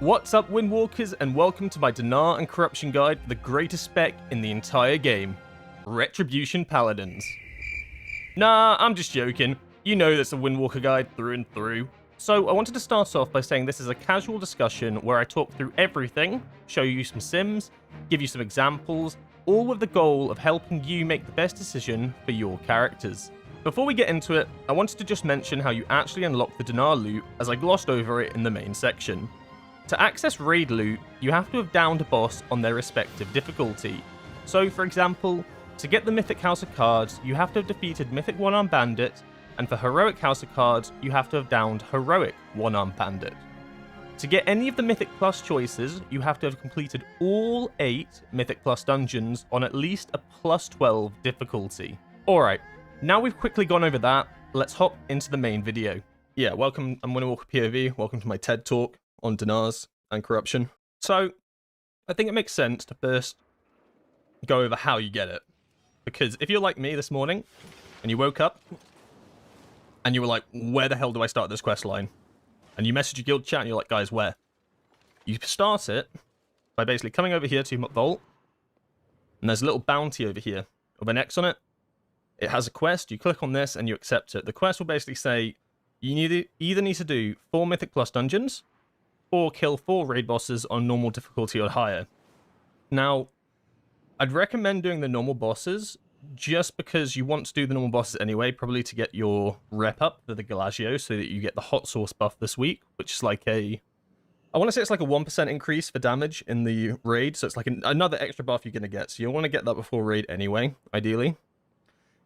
What's up, Windwalkers, and welcome to my Dinars and Corruption guide for the greatest spec in the entire game, Retribution Paladins. Nah, I'm just joking. You know that's a Windwalker guide through and through. So I wanted to start off by saying this is a casual discussion where I talk through everything, show you some sims, give you some examples, all with the goal of helping you make the best decision for your characters. Before we get into it, I wanted to just mention how you actually unlock the Dinar loot, as I glossed over it in the main section. To access raid loot, you have to have downed a boss on their respective difficulty. So, for example, to get the Mythic House of Cards, you have to have defeated Mythic One-Armed Bandit, and for Heroic House of Cards, you have to have downed Heroic One-Armed Bandit. To get any of the Mythic Plus choices, you have to have completed all 8 Mythic Plus dungeons on at least a plus 12 difficulty. Alright, now we've quickly gone over that, let's hop into the main video. Yeah, welcome, I'm Windwalker POV, welcome to my TED Talk on Dinars and Corruption. So, I think it makes sense to first go over how you get it. Because if you're like me this morning, and you woke up, and you were like, where the hell do I start this quest line? And you message your guild chat, and you're like, guys, where? You start it by basically coming over here to Vault, and there's a little bounty over here with an X on it. It has a quest, you click on this, and you accept it. The quest will basically say, you either need to do 4 Mythic Plus dungeons, or kill 4 raid bosses on normal difficulty or higher. Now, I'd recommend doing the normal bosses, just because you want to do the normal bosses anyway, probably to get your rep up for the Galagio, so that you get the hot sauce buff this week, which is like I want to say it's like a 1% increase for damage in the raid, so it's like another extra buff you're going to get, so you'll want to get that before raid anyway, ideally.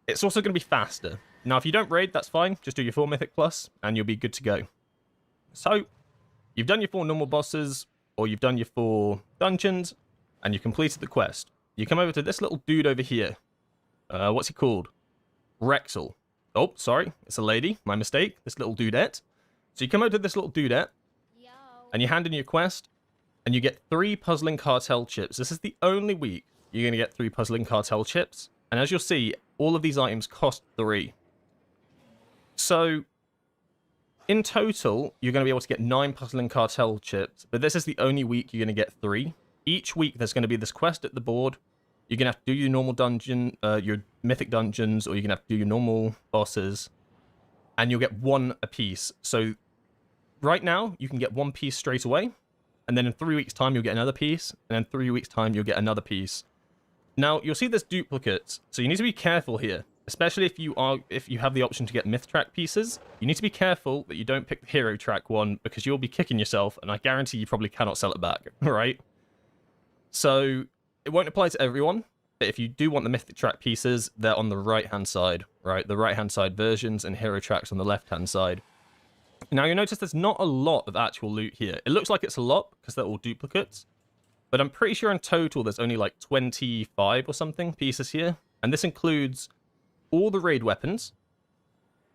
It's also going to be faster. Now, if you don't raid, that's fine, just do your 4 Mythic Plus, and you'll be good to go. So, you've done your 4 normal bosses, or you've done your 4 dungeons, and you completed the quest. You come over to this little dude over here. What's he called? Rexel. Oh, sorry, it's a lady. My mistake. This little dudette. So you come over to this little dudette, and you hand in your quest, and you get 3 Puzzling Cartel chips. This is the only week you're going to get 3 Puzzling Cartel chips. And as you'll see, all of these items cost 3. So, in total, you're going to be able to get 9 Puzzling Cartel chips, but this is the only week you're going to get 3. Each week, there's going to be this quest at the board. You're going to have to do your normal dungeon, your mythic dungeons, or you're going to have to do your normal bosses, and you'll get 1 apiece. So, right now, you can get 1 piece straight away, and then in 3 weeks' time, you'll get another piece, and in 3 weeks' time, you'll get another piece. Now, you'll see there's duplicates, so you need to be careful here. Especially if you have the option to get myth track pieces, you need to be careful that you don't pick the hero track one, because you'll be kicking yourself, and I guarantee you probably cannot sell it back, right? So, it won't apply to everyone, but if you do want the mythic track pieces, they're on the right-hand side, right? The right-hand side versions, and hero tracks on the left-hand side. Now, you'll notice there's not a lot of actual loot here. It looks like it's a lot, because they're all duplicates, but I'm pretty sure in total there's only like 25 or something pieces here, and this includes all the raid weapons,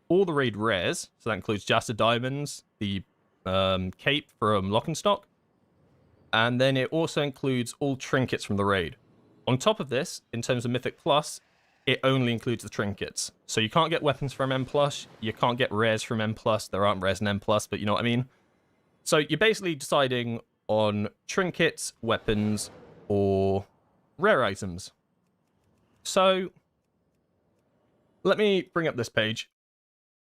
all the raid rares, so that includes Jasta Diamonds, the cape from Lock and Stock, and then it also includes all trinkets from the raid. On top of this, in terms of Mythic Plus, it only includes the trinkets. So you can't get weapons from M+, you can't get rares from M+, there aren't rares in M+, but you know what I mean? So you're basically deciding on trinkets, weapons, or rare items. So, let me bring up this page.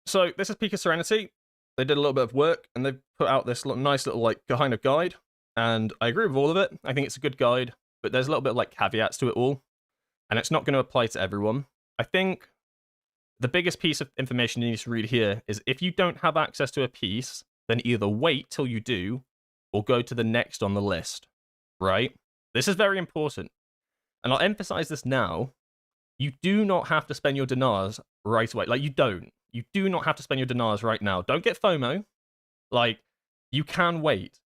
So, this is Peak of Serenity. They did a little bit of work, and they've put out this nice little, like, kind of guide. And I agree with all of it. I think it's a good guide, but there's a little bit of, like, caveats to it all. And it's not going to apply to everyone. I think the biggest piece of information you need to read here is if you don't have access to a piece, then either wait till you do, or go to the next on the list, right? This is very important. And I'll emphasize this now. You do not have to spend your dinars right away. Like, you don't. You do not have to spend your dinars right now. Don't get FOMO. Like, you can wait.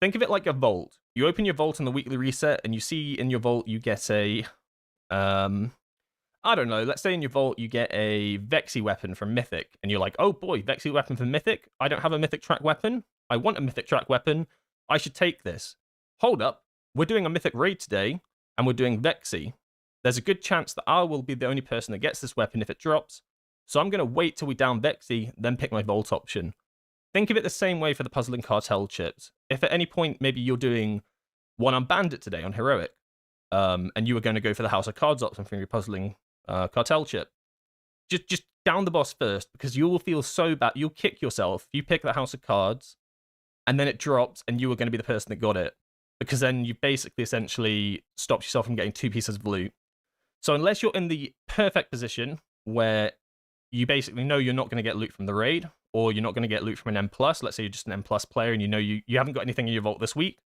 Think of it like a vault. You open your vault in the weekly reset, and you see in your vault you get a... I don't know, let's say in your vault you get a Vexy weapon from Mythic, and you're like, oh boy, Vexy weapon from Mythic? I don't have a Mythic track weapon. I want a Mythic track weapon. I should take this. Hold up. We're doing a Mythic raid today, and we're doing Vexy. There's a good chance that I will be the only person that gets this weapon if it drops, so I'm going to wait till we down Vexy, then pick my Vault option. Think of it the same way for the Puzzling Cartel chips. if at any point maybe you're doing one on Bandit today on Heroic, and you were going to go for the House of Cards option from your puzzling cartel chip, just down the boss first, because you will feel so bad. You'll kick yourself if you pick the House of Cards and then it drops and you were going to be the person that got it, because then you basically essentially stopped yourself from getting 2 pieces of loot. So unless you're in the perfect position where you basically know you're not going to get loot from the raid, or you're not going to get loot from an M+, let's say you're just an M+ player and you know you haven't got anything in your vault this week,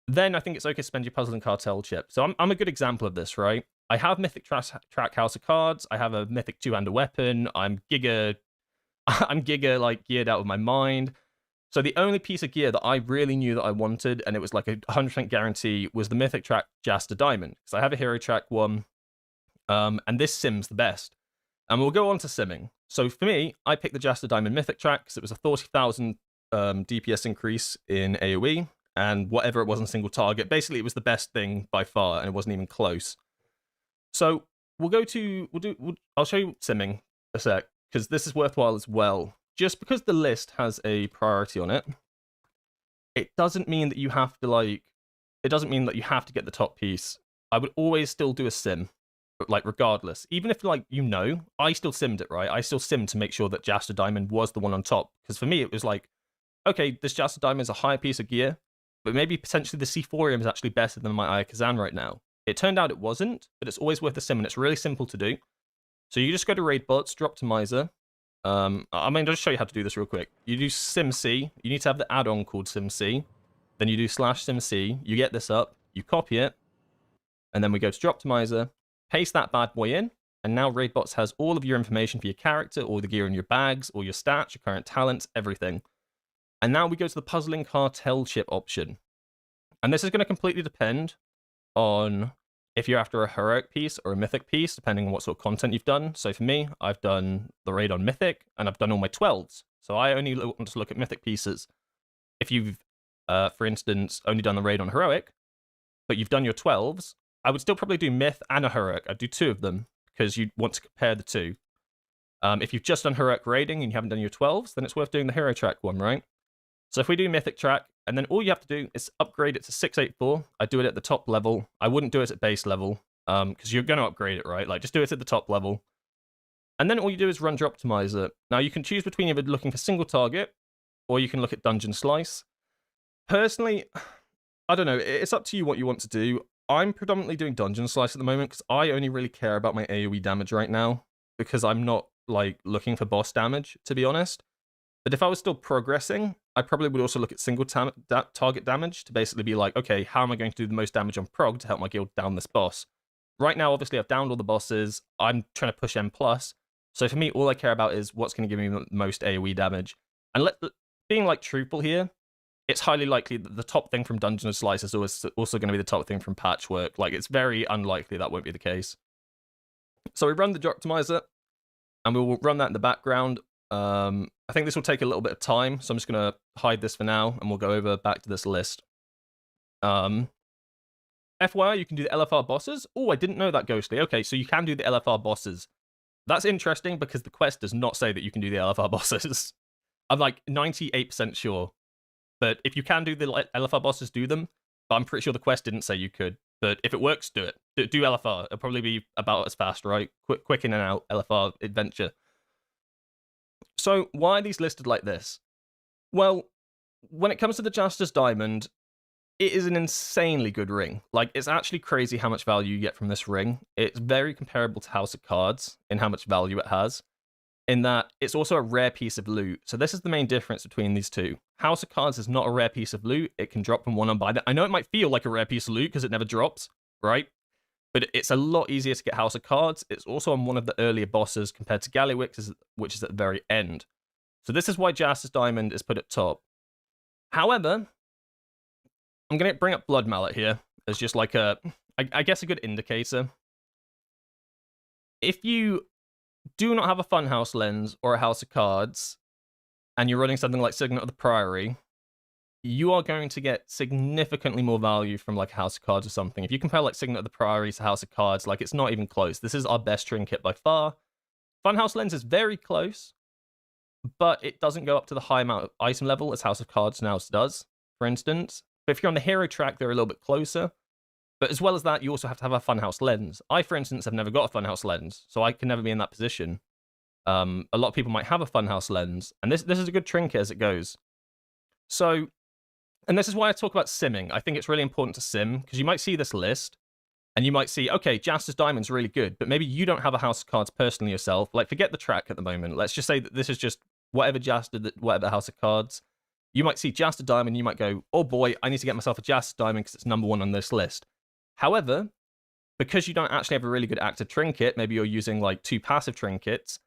then I think it's okay to spend your puzzling cartel chip. So I'm a good example of this, right? I have Mythic Track House of Cards, I have a Mythic two-hander weapon, I'm giga like geared out of my mind. So the only piece of gear that I really knew that I wanted, and it was like a 100% guarantee, was the Mythic Track Jaster Diamond. Because I have a Hero Track one, and this sims the best. And we'll go on to simming. So for me, I picked the Jaster Diamond Mythic Track because it was a 40,000 DPS increase in AoE, and whatever it was in single target. Basically, it was the best thing by far, and it wasn't even close. So I'll show you simming a sec, because this is worthwhile as well. Just because the list has a priority on it, it doesn't mean that you have to get the top piece. I would always still do a sim, like regardless. Even if I still simmed it, right? I still simmed to make sure that Jaster Diamond was the one on top. Because for me, it was like, okay, this Jaster Diamond is a higher piece of gear, but maybe potentially the Sephorium is actually better than my Aya Kazan right now. It turned out it wasn't, but it's always worth a sim, and it's really simple to do. So you just go to Raid Bots, Droptimizer. I'll just show you how to do this real quick. You do SimC. You need to have the add-on called SimC. Then you do /SimC. You get this up. You copy it. And then we go to Droptimizer. Paste that bad boy in. And now Raidbots has all of your information for your character, all the gear in your bags, all your stats, your current talents, everything. And now we go to the Puzzling Cartel Chip option. And this is going to completely depend on if you're after a heroic piece or a mythic piece, depending on what sort of content you've done. So for me, I've done the raid on mythic, and I've done all my 12s. So I only want to look at mythic pieces. If you've, for instance, only done the raid on heroic, but you've done your 12s, I would still probably do myth and a heroic. I'd do 2 of them, because you want to compare the 2. If you've just done heroic raiding and you haven't done your 12s, then it's worth doing the hero track one, right? So if we do mythic track, and then all you have to do is upgrade it to 684. I do it at the top level. I wouldn't do it at base level, because you're going to upgrade it, right? Like, just do it at the top level. And then all you do is run Droptimizer. Now, you can choose between either looking for single target, or you can look at Dungeon Slice. Personally, I don't know. It's up to you what you want to do. I'm predominantly doing Dungeon Slice at the moment, because I only really care about my AoE damage right now, because I'm not, like, looking for boss damage, to be honest. But if I was still progressing, I probably would also look at single target damage to basically be like, okay, how am I going to do the most damage on prog to help my guild down this boss? Right now, obviously, I've downed all the bosses. I'm trying to push M+. So for me, all I care about is what's going to give me the most AoE damage. And being, like, truthful here, it's highly likely that the top thing from Dungeon Slice is also going to be the top thing from Patchwork. Like, it's very unlikely that won't be the case. So we run the Droptimizer, and we will run that in the background. I think this will take a little bit of time, so I'm just going to hide this for now, and we'll go back to this list. FYI, you can do the LFR bosses. Oh, I didn't know that, Ghostly. Okay, so you can do the LFR bosses. That's interesting, because the quest does not say that you can do the LFR bosses. I'm like 98% sure. But if you can do the LFR bosses, do them. But I'm pretty sure the quest didn't say you could. But if it works, do it. Do LFR. It'll probably be about as fast, right? Quick in and out LFR adventure. So why are these listed like this? Well, when it comes to the Jaster's Diamond, it is an insanely good ring. Like, it's actually crazy how much value you get from this ring. It's very comparable to House of Cards in how much value it has, in that it's also a rare piece of loot. So this is the main difference between these two. House of Cards is not a rare piece of loot. It can drop from one on by that. I know it might feel like a rare piece of loot because it never drops, right? But it's a lot easier to get House of Cards. It's also on one of the earlier bosses compared to Gallywix, which is at the very end. So this is why Jaster's Diamond is put at top. However, I'm going to bring up Blood Mallet here as just like I guess a good indicator. If you do not have a Funhouse lens or a House of Cards, and you're running something like Signet of the Priory, you are going to get significantly more value from like a House of Cards or something. If you compare like Signet of the Priory to House of Cards, like it's not even close. This is our best trinket by far. Funhouse Lens is very close, but it doesn't go up to the high amount of item level as House of Cards now does. for instance. But if you're on the hero track, they're a little bit closer. But as well as that, you also have to have a funhouse lens. I, for instance, have never got a funhouse lens, so I can never be in that position. A lot of people might have a funhouse lens, and this is a good trinket as it goes. So, and this is why I talk about simming. I think it's really important to sim, because you might see this list, and you might see, okay, Jaster's Diamond's really good, but maybe you don't have a house of cards personally yourself. Like, forget the track at the moment. Let's just say that this is just whatever Jaster, whatever house of cards. You might see Jaster Diamond, you might go, oh boy, I need to get myself a Jaster Diamond because it's #1 on this list. However, because you don't actually have a really good active trinket, maybe you're using like 2 passive trinkets,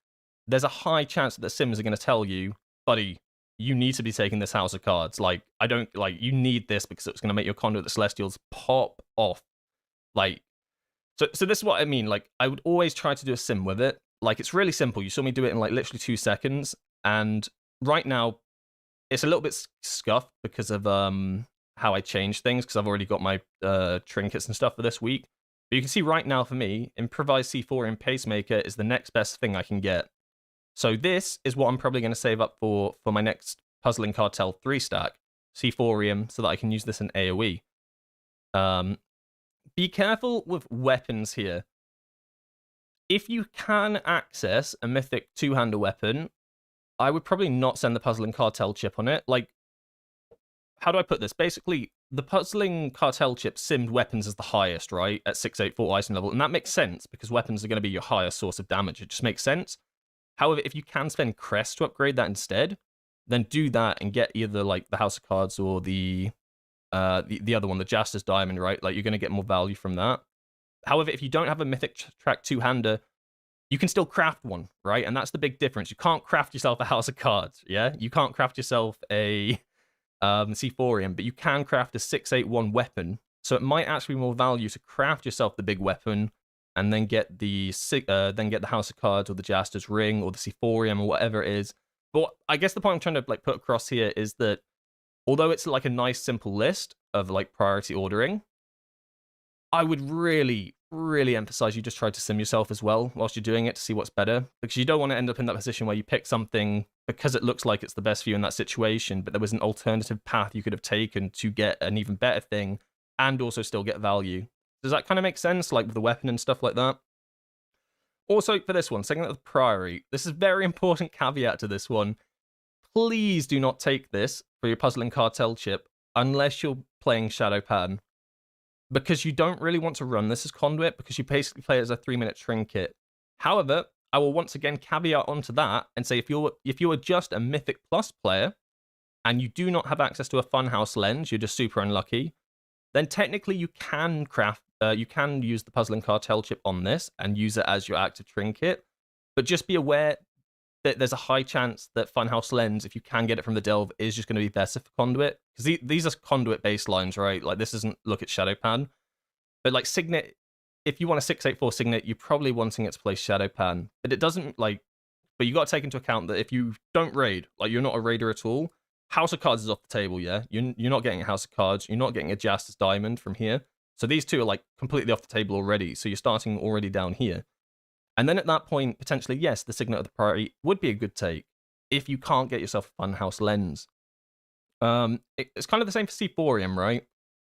there's a high chance that the sims are going to tell you, buddy, you need to be taking this house of cards. Like, you need this because it's going to make your Conduit of the Celestials pop off. Like, so this is what I mean. Like, I would always try to do a sim with it. Like, it's really simple. You saw me do it in like literally 2 seconds. And right now, it's a little bit scuffed because of how I changed things, because I've already got my trinkets and stuff for this week. But you can see right now for me, Improvised C4 Pacemaker is the next best thing I can get. So this is what I'm probably going to save up for my next Puzzling Cartel 3 stack, C4ium, so that I can use this in AoE. Be careful with weapons here. If you can access a mythic 2-hander weapon, I would probably not send the Puzzling Cartel chip on it. Like, how do I put this? Basically, the Puzzling Cartel chip simmed weapons as the highest, right? At 684 item level. And that makes sense, because weapons are going to be your highest source of damage. It just makes sense. However, if you can spend Crest to upgrade that instead, then do that and get either, like, the House of Cards or the other one, the Jaster's Diamond, right? Like, you're going to get more value from that. However, if you don't have a Mythic Track 2-hander, you can still craft one, right? And that's the big difference. You can't craft yourself a House of Cards, yeah? You can't craft yourself a C4ium, but you can craft a 681 weapon. So it might actually be more value to craft yourself the big weapon and then get the House of Cards or the Jaster's Ring or the C4ium or whatever it is. But I guess the point I'm trying to like put across here is that although it's like a nice simple list of like priority ordering, I would really emphasize you just try to sim yourself as well whilst you're doing it to see what's better, because you don't want to end up in that position where you pick something because it looks like it's the best for you in that situation, but there was an alternative path you could have taken to get an even better thing and also still get value. Does that kind of make sense, like with the weapon and stuff like that? Also, for this one, second at the Priory, this is a very important caveat to this one. Please do not take this for your Puzzling Cartel chip unless you're playing Shadowpan, because you don't really want to run this as Conduit, because you basically play it as a 3-minute trinket. However, I will once again caveat onto that and say if you are just a Mythic Plus player and you do not have access to a Funhouse lens, you're just super unlucky, then technically you can use the Puzzling Cartel chip on this and use it as your active trinket. But just be aware that there's a high chance that Funhouse lens, if you can get it from the Delve, is just going to be better for Conduit. Because these are Conduit baselines, right? Like, this isn't look at Shadowpan. But like Signet, if you want a 684 Signet, you're probably wanting it to play Shadowpan. But it doesn't, like, but you got to take into account that if you don't raid, like you're not a raider at all, House of Cards is off the table, yeah? You're not getting a House of Cards, you're not getting a Jaster's Diamond from here. So these two are like completely off the table already. So you're starting already down here. And then at that point, potentially, yes, the Signet of the Priory would be a good take if you can't get yourself a Funhouse lens. It's kind of the same for C4ium, right?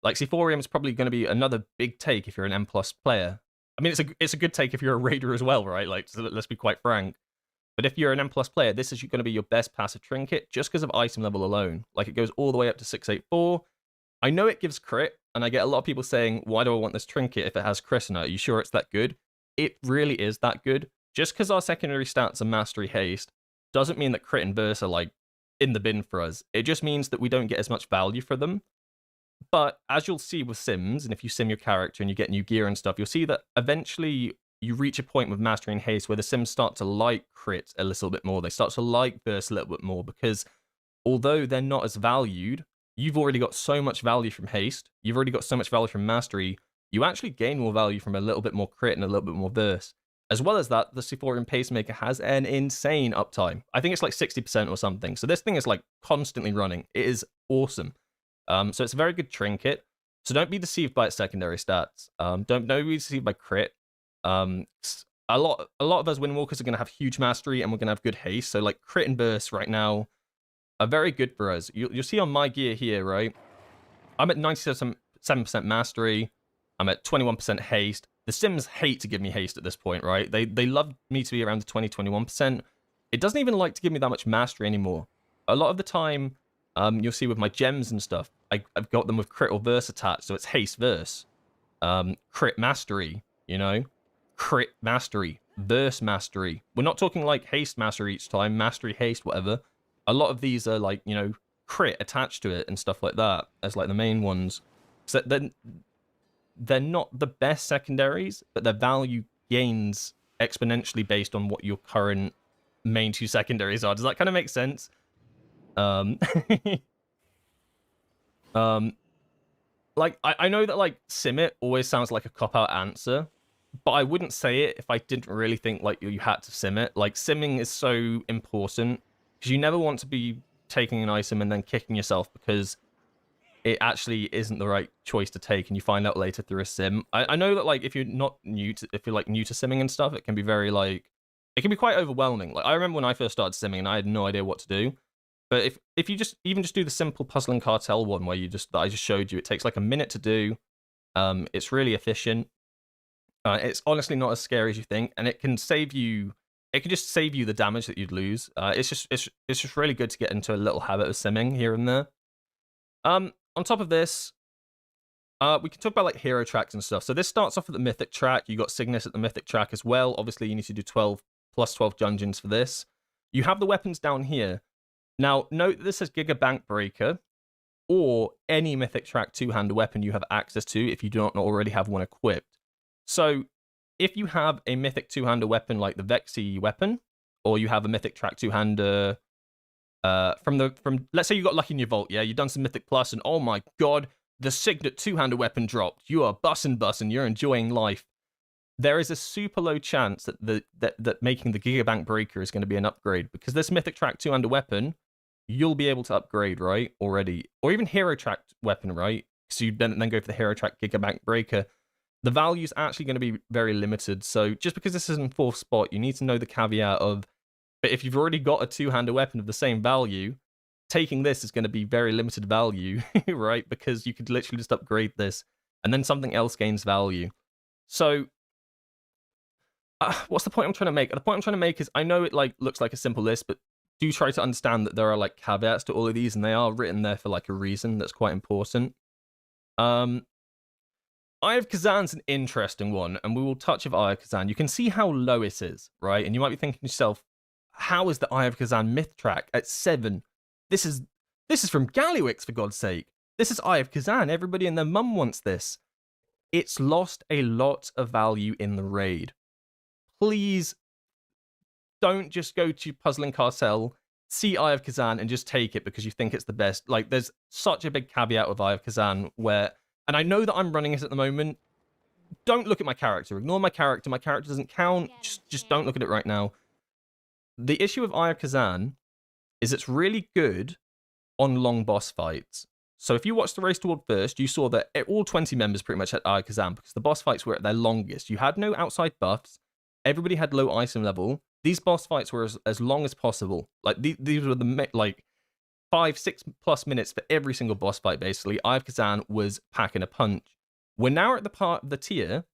Like, C4ium is probably going to be another big take if you're an M+ player. I mean, it's a good take if you're a raider as well, right? Like, so let's be quite frank. But if you're an M+ player, this is going to be your best passive trinket just because of item level alone. Like, it goes all the way up to 684. I know it gives crit, and I get a lot of people saying, why do I want this trinket if it has crit in it? Are you sure it's that good? It really is that good. Just because our secondary stats are Mastery Haste doesn't mean that crit and burst are like in the bin for us. It just means that we don't get as much value for them. But as you'll see with sims, and if you sim your character and you get new gear and stuff, you'll see that eventually you reach a point with Mastery and Haste where the sims start to like crit a little bit more. They start to like burst a little bit more, because although they're not as valued, you've already got so much value from Haste, you've already got so much value from Mastery, you actually gain more value from a little bit more crit and a little bit more burst. As well as that, the C4ium Pacemaker has an insane uptime. I think it's like 60% or something. So this thing is like constantly running. It is awesome. So it's a very good trinket. So don't be deceived by its secondary stats. Don't be deceived by crit. A lot of us Windwalkers are going to have huge mastery and we're going to have good haste. So like crit and burst right now are very good for us. You'll see on my gear here, right? I'm at 97% mastery. I'm at 21% haste. The Sims hate to give me haste at this point, right? They love me to be around the 20-21%. It doesn't even like to give me that much mastery anymore. A lot of the time, you'll see with my gems and stuff, I've got them with crit or verse attached, so it's haste verse. Crit mastery, you know? Crit mastery. Verse mastery. We're not talking like haste mastery each time, mastery, haste, whatever. A lot of these are like, you know, crit attached to it and stuff like that as like the main ones. So then they're not the best secondaries, but their value gains exponentially based on what your current main two secondaries are. Does that kind of make sense? Like, I know that, like, Simit always sounds like a cop-out answer, but I wouldn't say it if I didn't really think, like, you had to sim it. Like, simming is so important, because you never want to be taking an item and then kicking yourself because it actually isn't the right choice to take, and you find out later through a sim. I know that, like, if you're new to simming and stuff, it can be very, like, it can be quite overwhelming. Like, I remember when I first started simming and I had no idea what to do. But if you just do the simple puzzle and cartel one where that I just showed you, it takes like a minute to do. It's really efficient. It's honestly not as scary as you think, and it can save you. It can just save you the damage that you'd lose. It's just really good to get into a little habit of simming here and there. On top of this, we can talk about like hero tracks and stuff. So this starts off at the mythic track. You got Cygnus at the mythic track as well. Obviously, you need to do 12 plus 12 dungeons for this. You have the weapons down here. Now, note that this says Giga Bank Breaker, or any Mythic Track two-hander weapon you have access to if you do not already have one equipped. So, if you have a Mythic two-hander weapon like the Vexy weapon, or you have a Mythic Track two-hander let's say you got lucky in your vault, yeah? You've done some Mythic Plus, and oh my god, the Signet two-hander weapon dropped. You are bussin', you're enjoying life. There is a super low chance that making the Giga Bank Breaker is going to be an upgrade, because this Mythic Track two-hander weapon, you'll be able to upgrade, right, already. Or even Hero Track weapon, right? So you then go for the Hero Track Giga Bank Breaker. The value's actually going to be very limited, so just because this is in 4th spot, you need to know the caveat of, but if you've already got a two-hander weapon of the same value, taking this is going to be very limited value, right? Because you could literally just upgrade this, and then something else gains value. So, what's the point I'm trying to make? The point I'm trying to make is, I know it like looks like a simple list, but do try to understand that there are like caveats to all of these, and they are written there for like a reason that's quite important. Eye of Kazan's an interesting one, and we will touch of Eye of Kazan. You can see how low it is, right? And you might be thinking to yourself, how is the Eye of Kazan myth track at 7? This is from Gallywix, for God's sake. This is Eye of Kazan. Everybody and their mum wants this. It's lost a lot of value in the raid. Please don't just go to Puzzle and Cartel, see Eye of Kazan, and just take it because you think it's the best. Like, there's such a big caveat with Eye of Kazan where, and I know that I'm running it at the moment. Don't look at my character. Ignore my character. My character doesn't count. Just don't look at it right now. The issue with Eye of Kazan is it's really good on long boss fights. So if you watched the race toward first, you saw that all 20 members pretty much had Eye of Kazan because the boss fights were at their longest. You had no outside buffs. Everybody had low item level. These boss fights were as long as possible. Like, these were the, like, 5-6+ minutes for every single boss fight, basically. Eye of Kazan was packing a punch. We're now at the part of the tier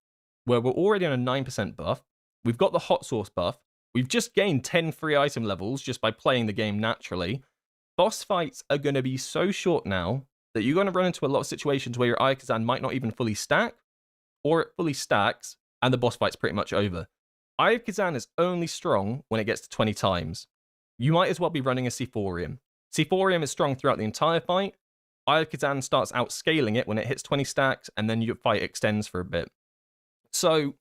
where we're already on a 9% buff. We've got the hot sauce buff. We've just gained 10 free item levels just by playing the game naturally. Boss fights are going to be so short now that you're going to run into a lot of situations where your Eye of Kazan might not even fully stack, or it fully stacks, and the boss fight's pretty much over. Eye of Kazan is only strong when it gets to 20 times. You might as well be running a Sephorium. Sephorium is strong throughout the entire fight. Eye of Kazan starts outscaling it when it hits 20 stacks, and then your fight extends for a bit. So,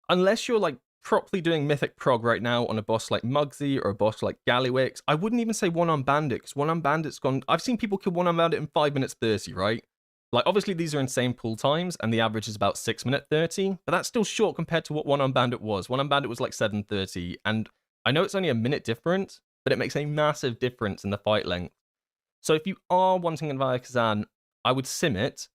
unless you're like properly doing Mythic Prog right now on a boss like Mugsy or a boss like Gallywix, I wouldn't even say One-Armed Bandit, because One-Armed Bandit's gone... I've seen people kill One-Armed Bandit in 5 minutes 30, right? Like, obviously, these are insane pull times, and the average is about 6 minute 30, but that's still short compared to what One-Armed Bandit was. One-Armed Bandit was like 7:30, and I know it's only a minute difference, but it makes a massive difference in the fight length. So if you are wanting an Eye of Kazan, I would sim it,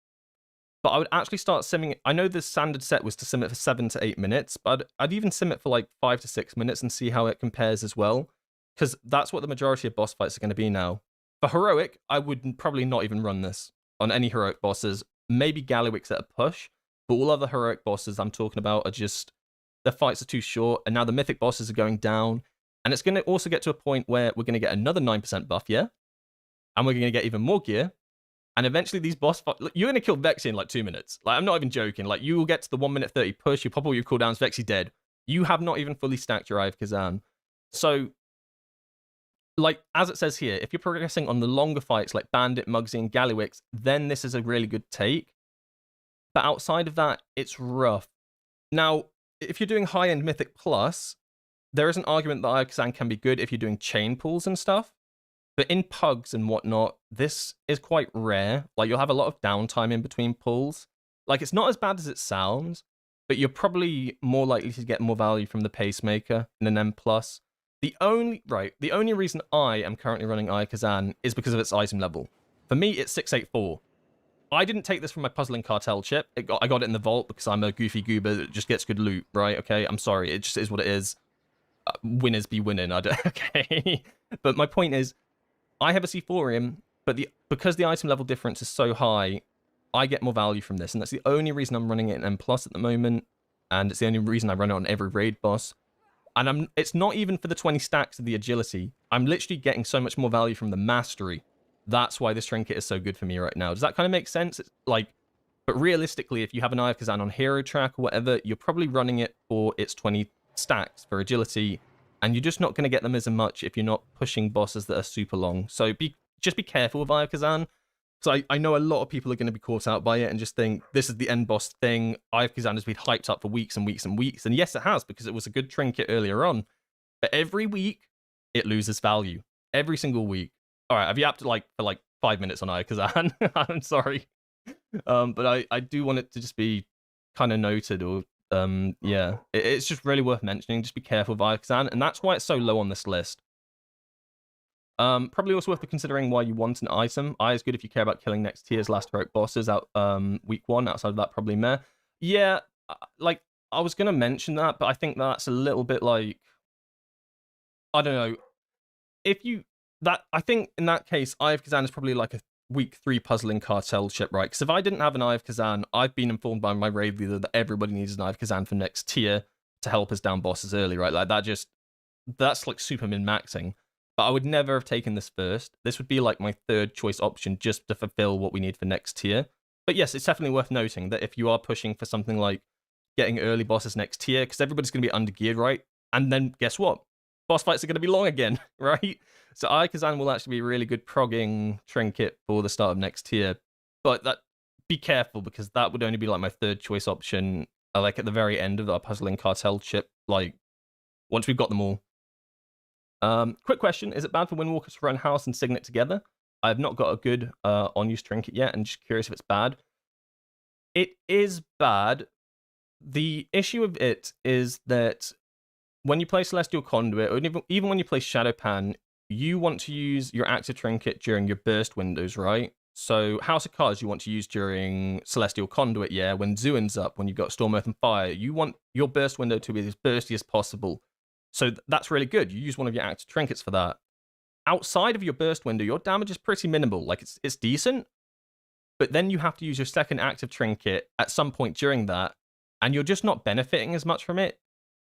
but I would actually start simming it. I know the standard set was to sim it for 7 to 8 minutes, but I'd even sim it for like 5 to 6 minutes and see how it compares as well, because that's what the majority of boss fights are going to be now. For heroic, I would probably not even run this on any heroic bosses. Maybe Gallywix at a push, but all other heroic bosses I'm talking about are just, the fights are too short, and now the mythic bosses are going down, and it's going to also get to a point where we're going to get another 9% buff, yeah? And we're going to get even more gear, and eventually these boss fights, you're going to kill Vexy in like 2 minutes. Like, I'm not even joking. Like, you will get to the 1 minute 30 push, you pop all your cooldowns, Vexy dead. You have not even fully stacked your Eye of Kazan. So, like, as it says here, if you're progressing on the longer fights like Bandit, Muggsy, and Gallywix, then this is a really good take. But outside of that, it's rough. Now, if you're doing high-end Mythic Plus, there is an argument that Eye of Kazan can be good if you're doing chain pulls and stuff. But in pugs and whatnot, this is quite rare. Like, you'll have a lot of downtime in between pulls. Like, it's not as bad as it sounds, but you're probably more likely to get more value from the Pacemaker in an M+. The only reason I am currently running Eye of Kazan is because of its item level. For me, it's 684. I didn't take this from my Puzzling Cartel chip. I got it in the vault because I'm a goofy goober that just gets good loot, right? Okay, I'm sorry. It just is what it is. Winners be winning. Okay. But my point is, I have a C4ium, but because the item level difference is so high, I get more value from this. And that's the only reason I'm running it in M+ at the moment. And it's the only reason I run it on every raid boss. And it's not even for the 20 stacks of the agility. I'm literally getting so much more value from the mastery. That's why this trinket is so good for me right now. Does that kind of make sense? It's like, but realistically, if you have an Eye of Kazan on hero track or whatever, you're probably running it for its 20 stacks for agility, and you're just not going to get them as much if you're not pushing bosses that are super long. So just be careful with Eye of Kazan. So I know a lot of people are going to be caught out by it and just think this is the end boss thing. Eye of Kazan has been hyped up for weeks and weeks and weeks. And yes, it has, because it was a good trinket earlier on. But every week, it loses value. Every single week. All right, I've yapped for 5 minutes on Eye of Kazan. I'm sorry. But I do want it to just be kind of noted, or yeah. It's just really worth mentioning. Just be careful with Eye of Kazan. And that's why it's so low on this list. Probably also worth considering why you want an item. Eye is good if you care about killing next tier's last heroic bosses out week 1. Outside of that, probably meh. Yeah, like, I was gonna mention that, but I think that's a little bit like, I don't know. I think in that case, Eye of Kazan is probably like a week 3 Puzzling Cartel chip, right? Because if I didn't have an Eye of Kazan, I've been informed by my raid leader that everybody needs an Eye of Kazan for next tier to help us down bosses early, right? Like, that's like super min-maxing. But I would never have taken this first. This would be like my third choice option just to fulfill what we need for next tier. But yes, it's definitely worth noting that if you are pushing for something like getting early bosses next tier, because everybody's going to be undergeared, right? And then guess what? Boss fights are going to be long again, right? So Eye of Kazan will actually be a really good progging trinket for the start of next tier. But be careful, because that would only be like my third choice option, like at the very end of our Puzzling Cartel chip, like once we've got them all. Quick question, is it bad for Windwalkers to run House and Signet together? I have not got a good on-use trinket yet, and just curious if it's bad. It is bad. The issue of it is that when you play Celestial Conduit, or even when you play Shadowpan, you want to use your active trinket during your burst windows, right? So House of Cards you want to use during Celestial Conduit, yeah, when Zuin's up, when you've got Storm, Earth, and Fire. You want your burst window to be as bursty as possible. So that's really good. You use one of your active trinkets for that. Outside of your burst window, your damage is pretty minimal. Like, it's decent, but then you have to use your second active trinket at some point during that, and you're just not benefiting as much from it.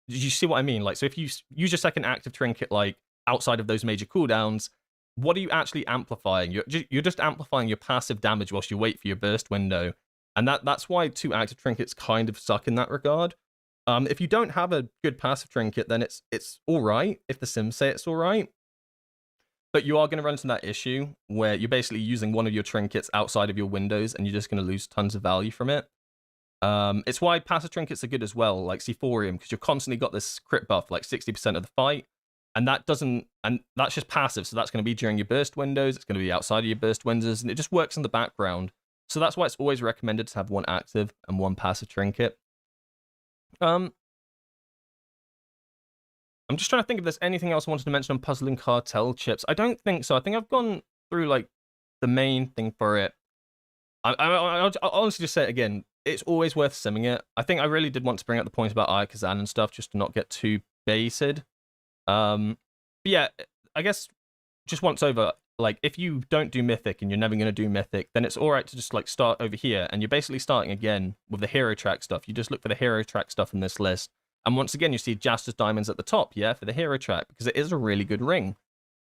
Do you see what I mean? Like, so if you use your second active trinket, like, outside of those major cooldowns, what are you actually amplifying? You're just amplifying your passive damage whilst you wait for your burst window. And that's why 2 active trinkets kind of suck in that regard. If you don't have a good passive trinket, then it's all right if the sims say it's all right. But you are going to run into that issue where you're basically using one of your trinkets outside of your windows, and you're just going to lose tons of value from it. It's why passive trinkets are good as well, like C4ium, because you've constantly got this crit buff, like 60% of the fight, and that's just passive, so that's going to be during your burst windows, it's going to be outside of your burst windows, and it just works in the background. So that's why it's always recommended to have 1 active and 1 passive trinket. I'm just trying to think if there's anything else I wanted to mention on Puzzling Cartel chips. I don't think so. I think I've gone through, like, the main thing for it. I'll honestly just say it again. It's always worth simming it. I think I really did want to bring up the point about Eye of Kazan and stuff, just to not get too baited. But yeah, I guess just once over, like, if you don't do Mythic and you're never going to do Mythic, then it's alright to just, like, start over here. And you're basically starting again with the hero track stuff. You just look for the hero track stuff in this list. And once again, you see Jaster's Diamonds at the top, yeah, for the hero track, because it is a really good ring.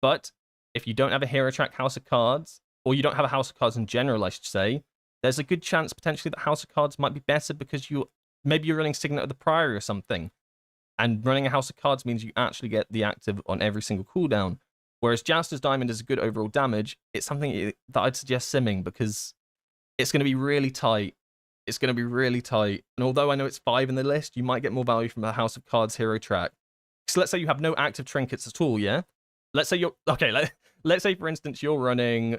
But if you don't have a hero track House of Cards, or you don't have a House of Cards in general, I should say, there's a good chance potentially that House of Cards might be better because maybe you're running Signet of the Priory or something. And running a House of Cards means you actually get the active on every single cooldown. Whereas Jaster's Diamond is a good overall damage. It's something that I'd suggest simming because it's going to be really tight. It's going to be really tight. And although I know it's 5 in the list, you might get more value from a House of Cards hero track. So let's say you have no active trinkets at all, yeah? Let's say you're... Okay, let's say, for instance, you're running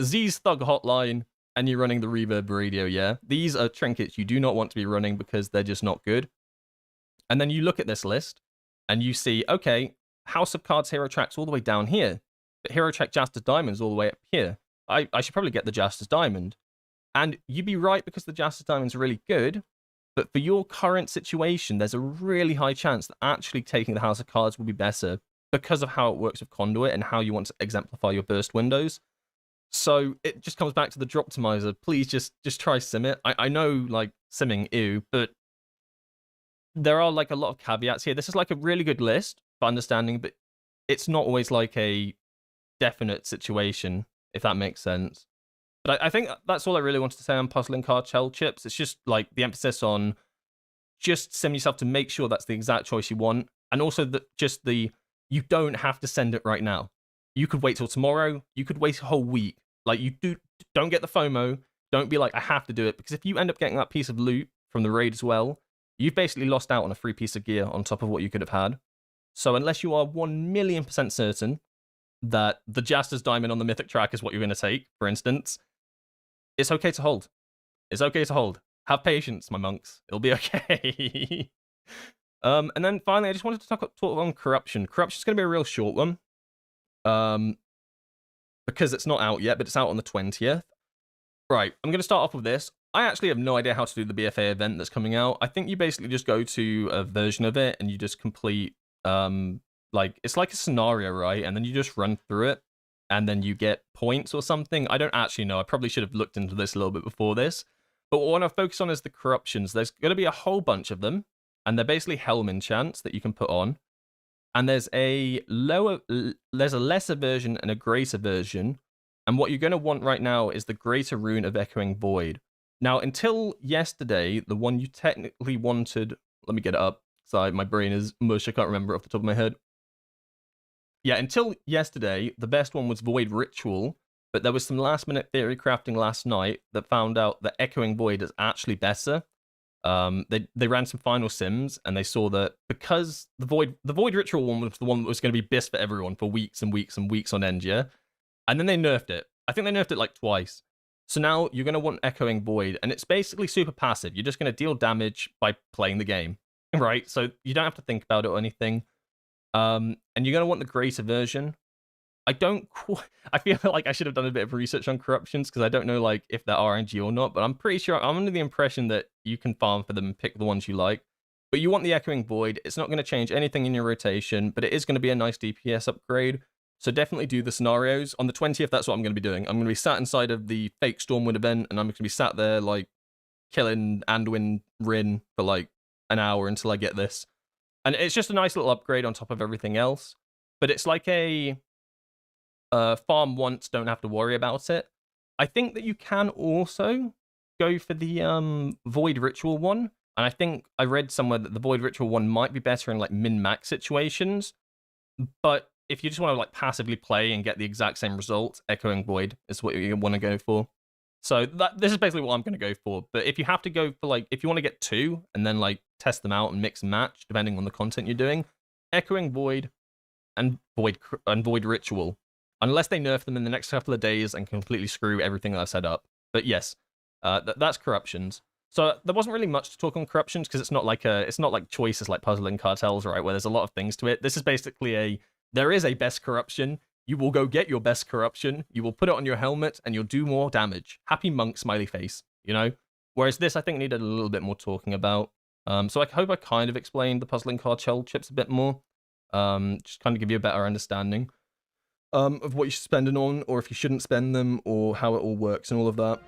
Z's Thug Hotline and you're running the Reverb Radio, yeah? These are trinkets you do not want to be running because they're just not good. And then you look at this list and you see, okay, House of Cards hero track's all the way down here, but hero track Jaster's Diamond is all the way up here. I should probably get the Jaster's Diamond. And you'd be right because the Jaster's Diamond's really good, but for your current situation, there's a really high chance that actually taking the House of Cards will be better because of how it works with Conduit and how you want to exemplify your burst windows. So it just comes back to the Droptimizer. Please just try sim it. I know, like, simming, ew, but there are, like, a lot of caveats here. This is, like, a really good list for understanding, but it's not always, like, a definite situation, if that makes sense. But I think that's all I really wanted to say on puzzling card shell chips. It's just, like, the emphasis on just sim yourself to make sure that's the exact choice you want. And also that you don't have to send it right now. You could wait till tomorrow. You could wait a whole week. Like, don't get the FOMO. Don't be like, I have to do it. Because if you end up getting that piece of loot from the raid as well, you've basically lost out on a free piece of gear on top of what you could have had. So unless you are 1,000,000% certain that the Jaster's Diamond on the Mythic track is what you're going to take, for instance, it's okay to hold. It's okay to hold. Have patience, my monks. It'll be okay. And then finally, I just wanted to talk on Corruption. Corruption's going to be a real short one. Because it's not out yet, but it's out on the 20th. Right, I'm going to start off with this. I actually have no idea how to do the BFA event that's coming out. I think you basically just go to a version of it and you just complete, like, it's like a scenario, right? And then you just run through it and then you get points or something. I don't actually know. I probably should have looked into this a little bit before this. But what I want to focus on is the corruptions. There's going to be a whole bunch of them, and they're basically helm enchants that you can put on. And there's a lesser version and a greater version. And what you're going to want right now is the greater rune of Echoing Void. Now, until yesterday, the one you technically wanted... Let me get it up. Sorry, my brain is mush. I can't remember off the top of my head. Yeah, until yesterday, the best one was Void Ritual. But there was some last-minute theory crafting last night that found out that Echoing Void is actually better. They ran some final sims and they saw that because the Void Ritual one was the one that was going to be best for everyone for weeks and weeks and weeks on end, yeah? And then they nerfed it. I think they nerfed it like twice. So now you're going to want Echoing Void, and it's basically super passive. You're just going to deal damage by playing the game, right? So you don't have to think about it or anything. And you're going to want the greater version. I feel like I should have done a bit of research on corruptions because I don't know like if they're RNG or not, but I'm pretty sure I'm under the impression that you can farm for them and pick the ones you like. But you want the Echoing Void. It's not going to change anything in your rotation, but it is going to be a nice DPS upgrade. So definitely do the scenarios. On the 20th, that's what I'm going to be doing. I'm going to be sat inside of the fake Stormwind event, and I'm going to be sat there like killing Anduin Rin for like an hour until I get this. And it's just a nice little upgrade on top of everything else. But it's like a... farm once, don't have to worry about it. I think that you can also go for the Void Ritual one, and I think I read somewhere that the Void Ritual one might be better in like min-max situations, but if you just want to like passively play and get the exact same result, Echoing Void is what you want to go for. So this is basically what I'm going to go for, but if you have to go for like, if you want to get two and then like test them out and mix and match depending on the content you're doing, Echoing Void and Void Ritual. Unless they nerf them in the next couple of days and completely screw everything that I've set up. But yes, that's corruptions. So there wasn't really much to talk on corruptions because it's not like choices like puzzling cartels, right? Where there's a lot of things to it. This is basically there is a best corruption. You will go get your best corruption. You will put it on your helmet and you'll do more damage. Happy monk smiley face, you know? Whereas this I think needed a little bit more talking about. So I hope I kind of explained the puzzling cartel chips a bit more. Just kind of give you a better understanding. of what you should spend it on, or if you shouldn't spend them, or how it all works and all of that.